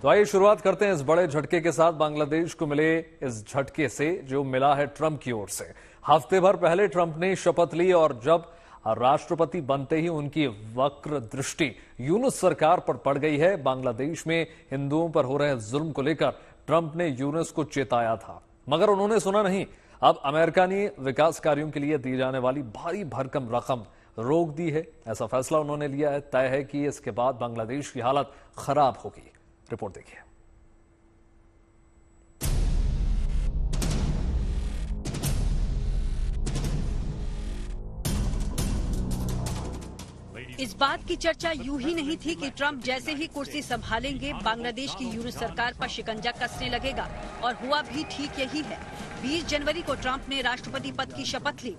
तो आइए शुरुआत करते हैं इस बड़े झटके के साथ। बांग्लादेश को मिले इस झटके से जो मिला है ट्रंप की ओर से। हफ्ते भर पहले ट्रंप ने शपथ ली और जब राष्ट्रपति बनते ही उनकी वक्र दृष्टि यूनुस सरकार पर पड़ गई है। बांग्लादेश में हिंदुओं पर हो रहे जुल्म को लेकर ट्रंप ने यूनुस को चेताया था, मगर उन्होंने सुना नहीं। अब अमेरिका ने विकास कार्यों के लिए दी जाने वाली भारी भरकम रकम रोक दी है। ऐसा फैसला उन्होंने लिया है। तय है कि इसके बाद बांग्लादेश की हालत खराब होगी। रिपोर्ट देखिए। इस बात की चर्चा यूं ही नहीं थी कि ट्रंप जैसे ही कुर्सी संभालेंगे बांग्लादेश की यूनुस सरकार पर शिकंजा कसने लगेगा, और हुआ भी ठीक यही है। 20 जनवरी को ट्रंप ने राष्ट्रपति पद की शपथ ली।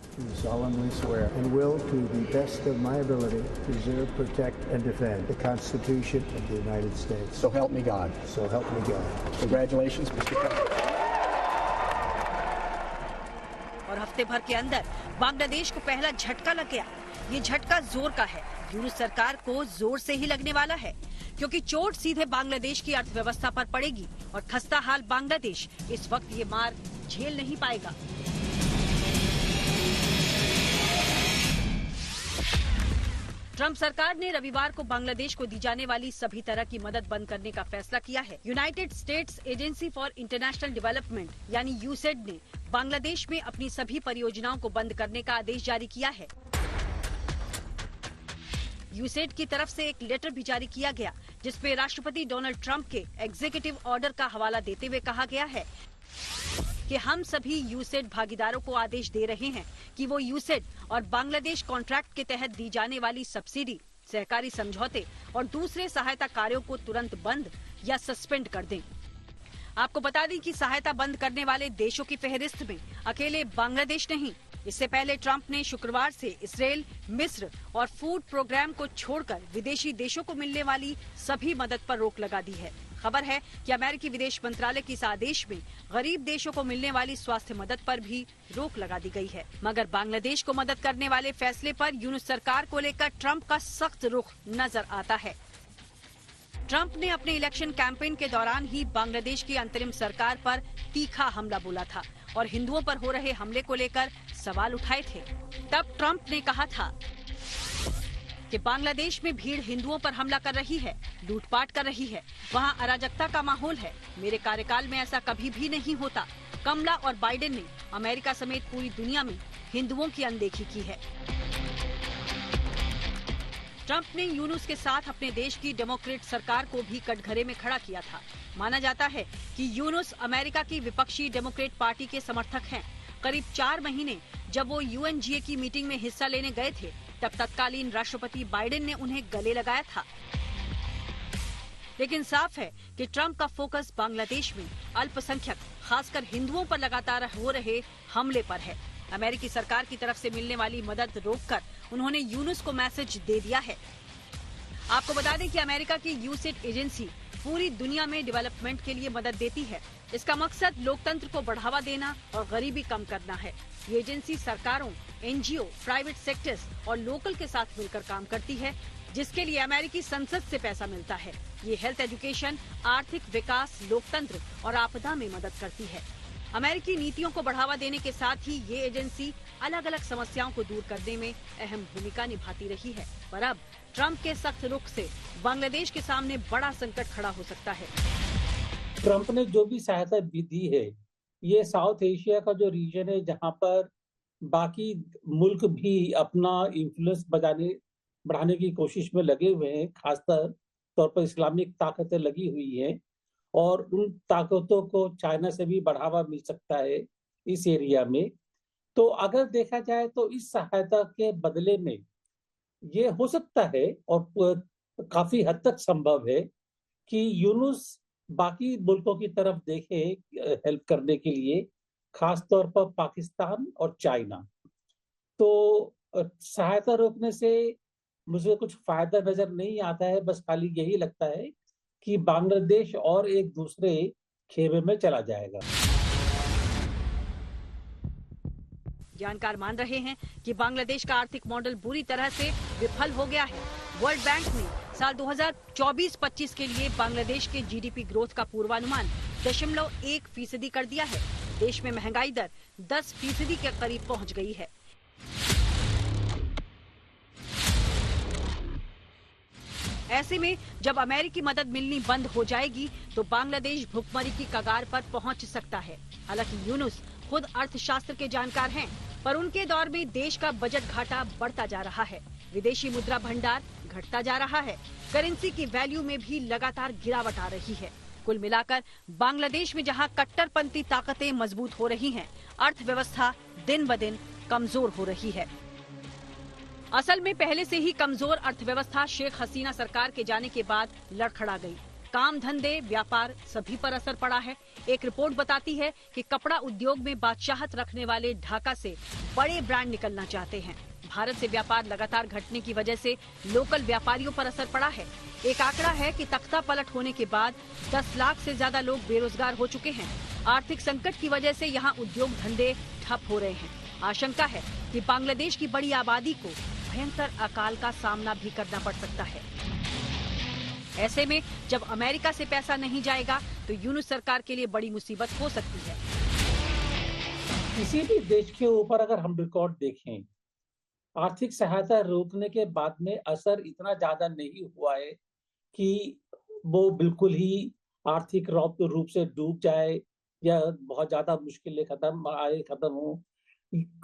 और हफ्ते भर के अंदर बांग्लादेश को पहला झटका लग गया। ये झटका जोर का है। यूनुस सरकार को जोर से ही लगने वाला है, क्योंकि चोट सीधे बांग्लादेश की अर्थव्यवस्था पर पड़ेगी और खस्ता हाल बांग्लादेश इस वक्त ये मार झेल नहीं पाएगा। ट्रंप सरकार ने रविवार को बांग्लादेश को दी जाने वाली सभी तरह की मदद बंद करने का फैसला किया है। United states agency for international development यानी यूसेड ने बांग्लादेश में अपनी सभी परियोजनाओं को बंद करने का आदेश जारी किया है। यूसेड की तरफ से एक लेटर भी जारी किया गया, जिसपे राष्ट्रपति डोनाल्ड ट्रंप के एग्जीक्यूटिव ऑर्डर का हवाला देते हुए कहा गया है कि हम सभी यूसेड भागीदारों को आदेश दे रहे हैं कि वो यूसेड और बांग्लादेश कॉन्ट्रैक्ट के तहत दी जाने वाली सब्सिडी, सहकारी समझौते और दूसरे सहायता कार्यों को तुरंत बंद या सस्पेंड कर दें। आपको बता दें कि सहायता बंद करने वाले देशों की फहरिस्त में अकेले बांग्लादेश नहीं, इससे पहले ट्रंप ने शुक्रवार से इस्राएल, मिस्र और फूड प्रोग्राम को छोड़कर विदेशी देशों को मिलने वाली सभी मदद पर रोक लगा दी है। खबर है कि अमेरिकी विदेश मंत्रालय के इस आदेश में गरीब देशों को मिलने वाली स्वास्थ्य मदद पर भी रोक लगा दी गई है। मगर बांग्लादेश को मदद करने वाले फैसले पर यूनुस सरकार को लेकर ट्रंप का सख्त रुख नजर आता है। ट्रंप ने अपने इलेक्शन कैंपेन के दौरान ही बांग्लादेश की अंतरिम सरकार पर तीखा हमला बोला था और हिंदुओं पर हो रहे हमले को लेकर सवाल उठाए थे। तब ट्रंप ने कहा था कि बांग्लादेश में भीड़ हिंदुओं पर हमला कर रही है, लूटपाट कर रही है, वहां अराजकता का माहौल है। मेरे कार्यकाल में ऐसा कभी भी नहीं होता। कमला और बाइडेन ने अमेरिका समेत पूरी दुनिया में हिंदुओं की अनदेखी की है। ट्रंप ने यूनुस के साथ अपने देश की डेमोक्रेट सरकार को भी कटघरे में खड़ा किया था। माना जाता है कि यूनुस अमेरिका की विपक्षी डेमोक्रेट पार्टी के समर्थक हैं। करीब 4 महीने जब वो यूएनजीए की मीटिंग में हिस्सा लेने गए थे, तब तत्कालीन राष्ट्रपति बाइडेन ने उन्हें गले लगाया था। लेकिन साफ है कि ट्रंप का फोकस बांग्लादेश में अल्पसंख्यक, खासकर हिंदुओं पर लगातार हो रहे हमले पर है। अमेरिकी सरकार की तरफ से मिलने वाली मदद रोककर उन्होंने यूनुस को मैसेज दे दिया है। आपको बता दें कि अमेरिका की यूसेड एजेंसी पूरी दुनिया में डेवलपमेंट के लिए मदद देती है। इसका मकसद लोकतंत्र को बढ़ावा देना और गरीबी कम करना है। ये एजेंसी सरकारों, एनजीओ, प्राइवेट सेक्टर्स और लोकल के साथ मिलकर काम करती है, जिसके लिए अमेरिकी संसद से पैसा मिलता है। ये हेल्थ, एजुकेशन, आर्थिक विकास, लोकतंत्र और आपदा में मदद करती है। अमेरिकी नीतियों को बढ़ावा देने के साथ ही ये एजेंसी अलग अलग समस्याओं को दूर करने में अहम भूमिका निभाती रही है। पर अब ट्रंप के सख्त रुख से बांग्लादेश के सामने बड़ा संकट खड़ा हो सकता है। ट्रंप ने जो भी सहायता दी है, ये साउथ एशिया का जो रीजन है, जहां पर बाकी मुल्क भी अपना इन्फ्लुएंस बढ़ाने की कोशिश में लगे हुए हैं। खासतर तौर पर इस्लामिक ताकतें लगी हुई हैं और उन ताकतों को चाइना से भी बढ़ावा मिल सकता है इस एरिया में। तो अगर देखा जाए तो इस सहायता के बदले में ये हो सकता है और काफी हद तक संभव है कि यूनुस बाकी मुल्कों की तरफ देखे हेल्प करने के लिए, खास तौर पर पाकिस्तान और चाइना। तो सहायता रोकने से मुझे कुछ फायदा नजर नहीं आता है। बस खाली यही लगता है कि बांग्लादेश और एक दूसरे खेमे में चला जाएगा। जानकार मान रहे हैं कि बांग्लादेश का आर्थिक मॉडल बुरी तरह से विफल हो गया है। वर्ल्ड बैंक ने साल 2024-25 के लिए बांग्लादेश के जीडीपी ग्रोथ का पूर्वानुमान 0.1% कर दिया है। देश में महंगाई दर 10% के करीब पहुंच गई है। ऐसे में जब अमेरिकी मदद मिलनी बंद हो जाएगी तो बांग्लादेश भुखमरी की कगार पर पहुंच सकता है। हालांकि यूनुस खुद अर्थशास्त्र के जानकार हैं, पर उनके दौर में देश का बजट घाटा बढ़ता जा रहा है, विदेशी मुद्रा भंडार घटता जा रहा है, करेंसी की वैल्यू में भी लगातार गिरावट आ रही है। कुल मिलाकर बांग्लादेश में जहां कट्टरपंथी ताकतें मजबूत हो रही हैं, अर्थव्यवस्था दिन ब दिन कमजोर हो रही है। असल में पहले से ही कमजोर अर्थव्यवस्था शेख हसीना सरकार के जाने के बाद लड़खड़ा गई। काम धंधे व्यापार सभी पर असर पड़ा है। एक रिपोर्ट बताती है कि कपड़ा उद्योग में बादशाहत रखने वाले ढाका से बड़े ब्रांड निकलना चाहते हैं। भारत से व्यापार लगातार घटने की वजह से लोकल व्यापारियों पर असर पड़ा है। एक आंकड़ा है कि तख्ता पलट होने के बाद 10 लाख से ज्यादा लोग बेरोजगार हो चुके हैं। आर्थिक संकट की वजह से यहाँ उद्योग धंधे ठप हो रहे हैं। आशंका है कि बांग्लादेश की बड़ी आबादी को भयंकर अकाल का सामना भी करना पड़ सकता है। ऐसे में जब अमेरिका से पैसा नहीं जाएगा तो यूनुस सरकार के लिए बड़ी मुसीबत हो सकती है। किसी भी देश के ऊपर अगर हम रिकॉर्ड देखें, आर्थिक सहायता रोकने के बाद में असर इतना ज्यादा नहीं हुआ है कि वो बिल्कुल ही आर्थिक रूप से डूब जाए या बहुत ज्यादा मुश्किलें खत्म हो।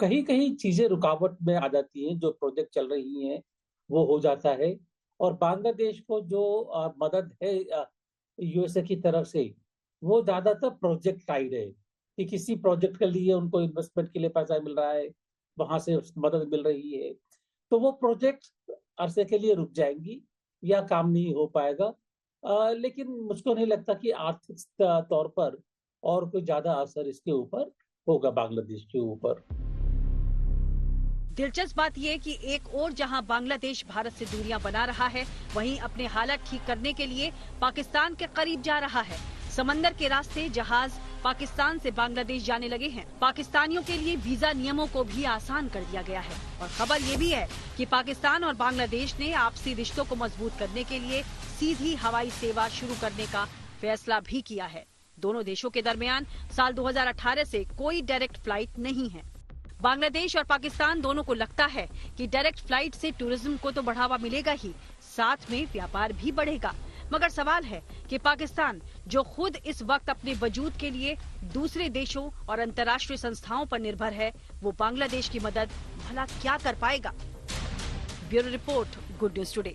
कहीं कहीं चीजें रुकावट में आ जाती हैं, जो प्रोजेक्ट चल रही हैं वो हो जाता है। और बांग्लादेश को जो मदद है यूएसए की तरफ से, वो ज्यादातर प्रोजेक्ट टाइड है कि किसी प्रोजेक्ट के लिए उनको इन्वेस्टमेंट के लिए पैसा मिल रहा है, वहां से मदद मिल रही है, तो वो प्रोजेक्ट अरसे के लिए रुक जाएंगी या काम नहीं हो पाएगा। लेकिन मुझको नहीं लगता कि आर्थिक तौर पर और कोई ज्यादा असर इसके ऊपर होगा बांग्लादेश के ऊपर। दिलचस्प बात यह कि एक और जहां बांग्लादेश भारत से दूरियां बना रहा है, वहीं अपने हालात ठीक करने के लिए पाकिस्तान के करीब जा रहा है। समंदर के रास्ते जहाज पाकिस्तान से बांग्लादेश जाने लगे हैं। पाकिस्तानियों के लिए वीजा नियमों को भी आसान कर दिया गया है। और खबर ये भी है कि पाकिस्तान और बांग्लादेश ने आपसी रिश्तों को मजबूत करने के लिए सीधी हवाई सेवा शुरू करने का फैसला भी किया है। दोनों देशों के दरमियान साल 2018 से कोई डायरेक्ट फ्लाइट नहीं है। बांग्लादेश और पाकिस्तान दोनों को लगता है कि डायरेक्ट फ्लाइट से टूरिज्म को तो बढ़ावा मिलेगा ही, साथ में व्यापार भी बढ़ेगा। मगर सवाल है कि पाकिस्तान, जो खुद इस वक्त अपने वजूद के लिए दूसरे देशों और अंतर्राष्ट्रीय संस्थाओं पर निर्भर है, वो बांग्लादेश की मदद भला क्या कर पाएगा? Bureau report, good news today.